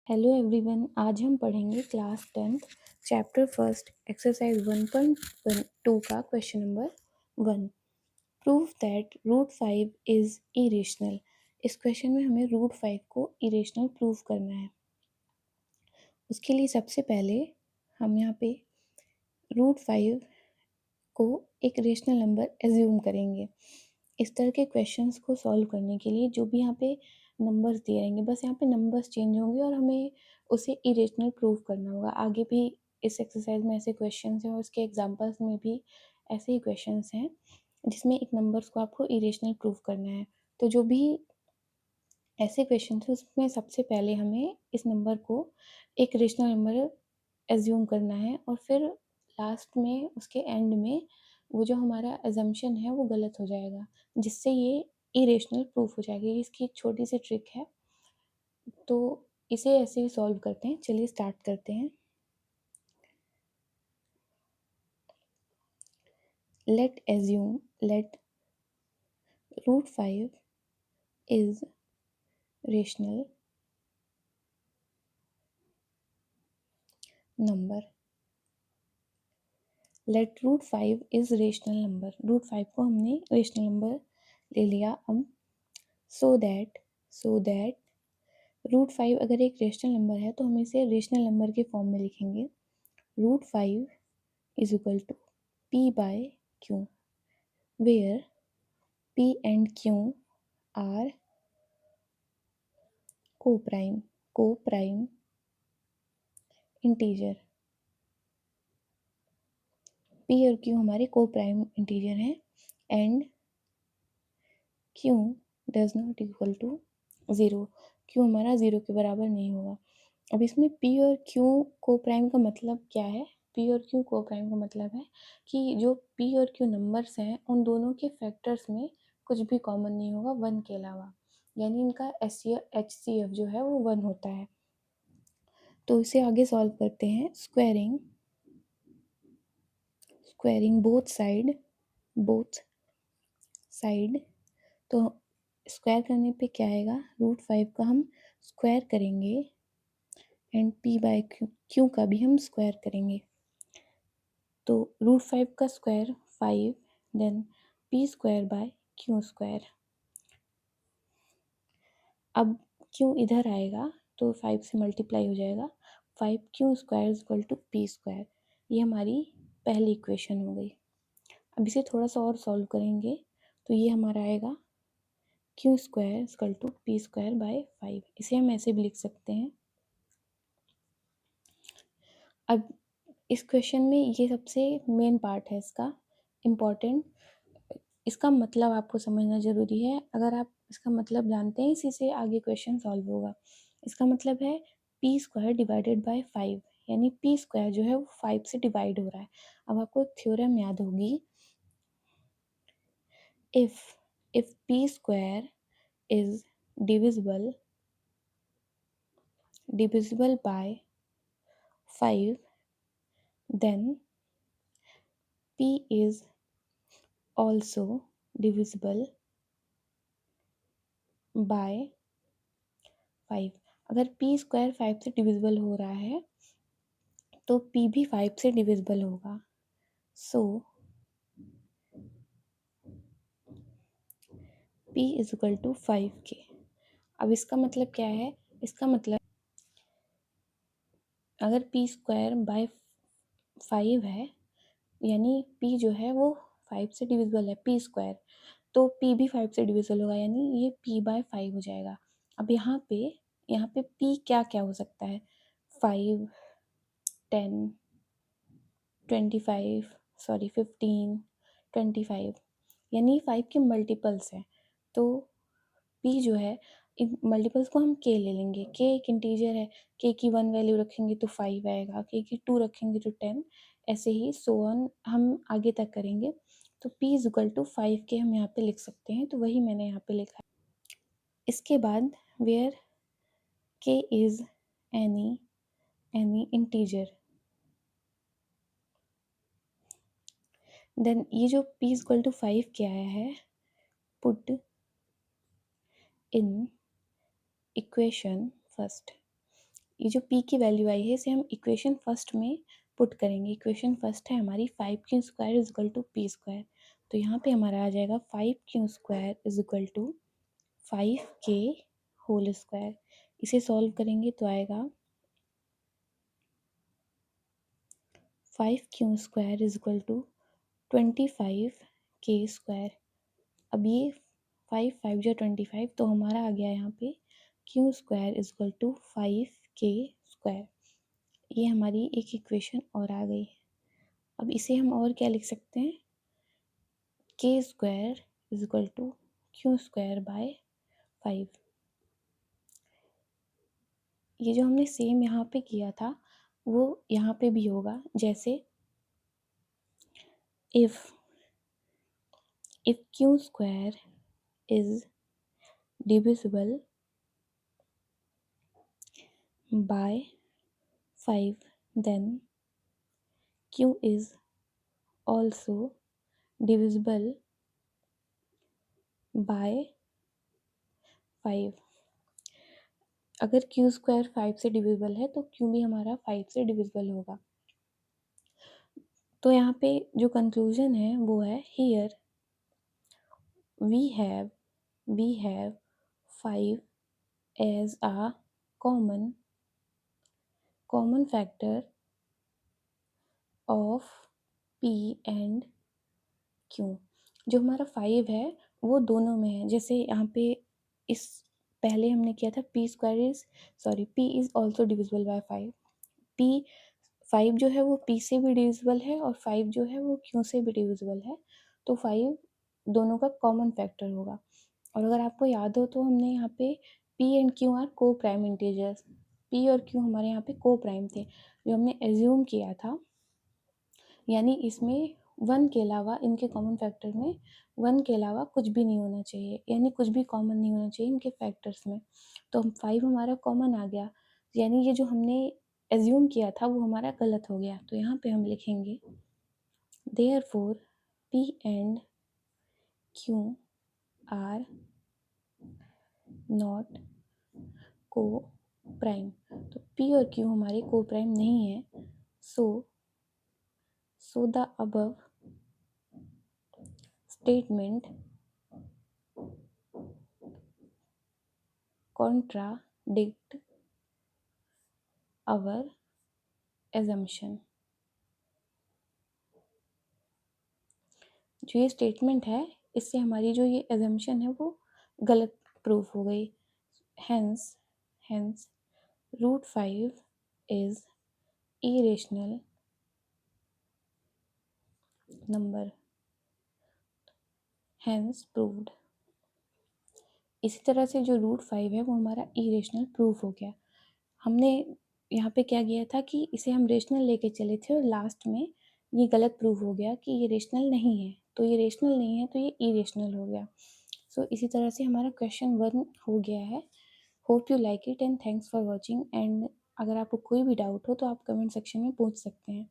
Hello everyone, आज हम पढ़ेंगे class 10th chapter first exercise 1.2 का question number 1। Prove that root 5 is irrational. इस क्वेश्चन में हमें रूट 5 को इरेशनल प्रूव करना है। उसके लिए सबसे पहले हम यहाँ पे रूट 5 को एक रेशनल नंबर एज्यूम करेंगे। इस तरह के क्वेश्चंस को सॉल्व करने के लिए जो भी यहाँ पे नंबर्स दिए रहेंगे, बस यहाँ पे नंबर्स चेंज होंगे और हमें उसे इरेशनल प्रूव करना होगा। आगे भी इस एक्सरसाइज में ऐसे क्वेश्चंस हैं और उसके एग्जांपल्स में भी ऐसे ही क्वेश्चंस हैं जिसमें एक नंबर्स को आपको इरेशनल प्रूव करना है। तो जो भी ऐसे क्वेश्चन हैं उसमें सबसे पहले हमें इस नंबर को एक रेशनल नंबर एज्यूम करना है और फिर लास्ट में उसके एंड में वो जो हमारा अजम्पशन है वो गलत हो जाएगा, जिससे ये इरेशनल प्रूफ हो जाएगा। ये इसकी एक छोटी सी ट्रिक है। तो इसे ऐसे ही सॉल्व करते हैं। चलिए स्टार्ट करते हैं। Let root 5 is rational number. Let root 5 is rational number. Root 5 को हमने रेशनल नंबर ले लिया। अब सो दैट रूट 5 अगर एक रेशनल नंबर है तो हम इसे रेशनल नंबर के फॉर्म में लिखेंगे। Root 5 is equal to P by Q, where P and Q are coprime integer. P और क्यू हमारे को प्राइम इंटीजर हैं and Q does not equal to zero. Q हमारा zero के बराबर नहीं होगा। अब इसमें पी और क्यू को प्राइम का मतलब क्या है? पी और क्यू को प्राइम का मतलब है कि जो पी और क्यू नंबर्स हैं उन दोनों के फैक्टर्स में कुछ भी कॉमन नहीं होगा वन के अलावा, यानी इनका HCF जो है वो वन होता है। तो इसे आगे सॉल्व करते हैं। Squaring both side. तो स्क्वायर करने पे क्या आएगा? रूट 5 का हम स्क्वायर करेंगे एंड पी बाय क्यू का भी हम स्क्वायर करेंगे। तो रूट 5 का square 5, then P square by Q square. अब क्यू इधर आएगा तो 5 से मल्टीप्लाई हो जाएगा। 5 Q square is equal to P square. ये हमारी पहली इक्वेशन हो गई। अब इसे थोड़ा सा और सॉल्व करेंगे तो ये हमारा आएगा Q square is equal to P square by 5। इसे हम ऐसे भी लिख सकते हैं। अब इस क्वेश्चन में ये सबसे मेन पार्ट है इसका, इम्पॉर्टेंट। इसका मतलब आपको समझना ज़रूरी है। अगर आप इसका मतलब जानते हैं, इसी से आगे क्वेश्चन सॉल्व होगा। इसका मतलब है पी स्क्वायर डिवाइडेड बाय 5, यानी पी स्क्वायर जो है वो 5 से डिवाइड हो रहा है। अब आपको एक थ्योरम याद होगी, if P square is divisible by 5, then p is also divisible by 5। अगर p स्क्वायर 5 से डिविजिबल हो रहा है तो p भी 5 से डिविजिबल होगा। So p is equal to 5k। अब इसका मतलब क्या है? इसका मतलब अगर p स्क्वायर बाय 5 है, यानी p जो है वो 5 से डिविजिबल है, p स्क्वायर, तो p भी 5 से डिविजिबल होगा, यानी ये p बाय 5 हो जाएगा। अब यहाँ पे p क्या क्या हो सकता है? 5, 10, 15, 25, यानी 5 के मल्टीपल्स हैं। तो p जो है, इन मल्टीपल्स को हम k ले लेंगे। k एक इंटीजर है, k की 1 वैल्यू रखेंगे तो 5 आएगा, k की 2 रखेंगे तो 10, ऐसे ही सो ऑन हम आगे तक करेंगे। तो p is equal to 5k हम यहाँ पे लिख सकते हैं, तो वही मैंने यहाँ पे लिखा है। इसके बाद where k is any integer, then ये जो p is equal to 5k आया है, पुट इन इक्वेशन फर्स्ट। ये जो p की वैल्यू आई है इसे हम इक्वेशन फर्स्ट में पुट करेंगे। इक्वेशन फर्स्ट है हमारी 5q square is equal to P square. तो यहाँ पे हमारा आ जाएगा 5q square is equal to 5k whole square. इसे सॉल्व करेंगे तो आएगा 5q square is equal to 25k square. अब ये 5 5 जो 25, तो हमारा आ गया यहाँ पे q square is equal to 5k square. ये हमारी एक इक्वेशन और आ गई। अब इसे हम और क्या लिख सकते हैं, k square is equal to q square by 5। ये जो हमने सेम यहाँ पे किया था वो यहाँ पे भी होगा। जैसे if q square is divisible by 5, then q is also divisible by 5। अगर q स्क्वायर 5 से डिविजिबल है तो q भी हमारा 5 से डिविजिबल होगा। तो यहाँ पे जो कंक्लूजन है वो है here we have 5 as a common factor of p and q। जो हमारा 5 है वो दोनों में है। जैसे यहाँ पे इस पहले हमने किया था p is also divisible by 5। p 5 जो है वो p से भी डिविजिबल है और 5 जो है वो q से भी डिविजिबल है। तो 5 दोनों का कॉमन फैक्टर होगा। और अगर आपको याद हो तो हमने यहाँ पे p एंड q आर को प्राइम इंटीजर्स, p और q हमारे यहाँ पे को प्राइम थे जो हमने एज्यूम किया था। यानी इसमें 1 के अलावा, इनके कॉमन फैक्टर में 1 के अलावा कुछ भी नहीं होना चाहिए, यानी कुछ भी कॉमन नहीं होना चाहिए इनके फैक्टर्स में। तो हम 5 हमारा कॉमन आ गया, यानी ये जो हमने एज्यूम किया था वो हमारा गलत हो गया। तो यहाँ पे हम लिखेंगे therefore p and q are not coprime. तो p और q हमारे को प्राइम नहीं है। So the above statement contradict our assumption। जो ये स्टेटमेंट है इससे हमारी जो ये assumption है वो गलत प्रूफ हो गई। hence root 5 is irrational number, hence proved। इसी तरह से जो रूट 5 है वो हमारा इरेशनल प्रूफ हो गया। हमने यहाँ पे क्या किया था कि इसे हम रेशनल लेके चले थे और लास्ट में ये गलत प्रूफ हो गया कि ये रेशनल नहीं है। तो ये रेशनल नहीं है तो ये इरेशनल हो गया। सो इसी तरह से हमारा क्वेश्चन 1 हो गया है। Hope you like it and thanks for watching. And अगर आपको कोई भी डाउट हो तो आप कमेंट सेक्शन में पूछ सकते हैं।